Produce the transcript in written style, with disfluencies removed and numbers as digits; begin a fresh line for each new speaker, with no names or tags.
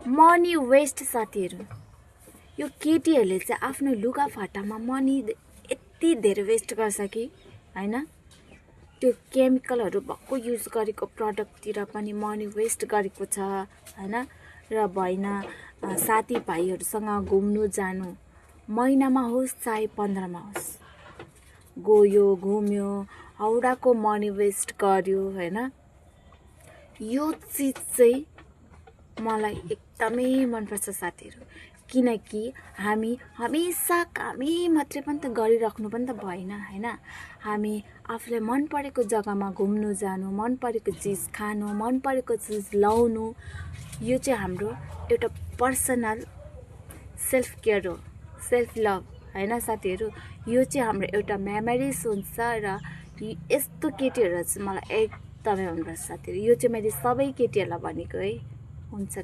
Money West साथीहरू। यो केटीहरूले चाहिँ आफ्नो लुगाफाटामा मनी यति धेरै वेस्ट गर्छ कि हैन। त्यो केमिकलहरू भक्कु युज गरेको प्रडक्टतिर पनि मनी वेस्ट गरेको छ हैन। र भएन साथीभाइहरूसँग घुम्नु जानु, महिनामा होस् चाहे 15मा होस्, गयो घुम्यो, हाउडाको मनी वेस्ट गर्यो हैन। यो चिज चाहिँ मलाई एकदमै मनपर्छ साथीहरू, किनकि हामी हमेसा कामै मात्रै पनि त गरिराख्नु पनि त भएन हैन। हामी आफूलाई मन परेको जग्गामा घुम्नु जानु, मन परेको चिज खानु, मन परेको चिज लाउनु, यो चाहिँ हाम्रो एउटा पर्सनल सेल्फ केयर हो, सेल्फ लभ हैन साथीहरू। यो चाहिँ हाम्रो एउटा मेमोरिज हुन्छ र यस्तो केटीहरू चाहिँ मलाई एकदमै मनपर्छ साथीहरू। यो चाहिँ मैले सबै केटीहरूलाई भनेको है। हुन्छ।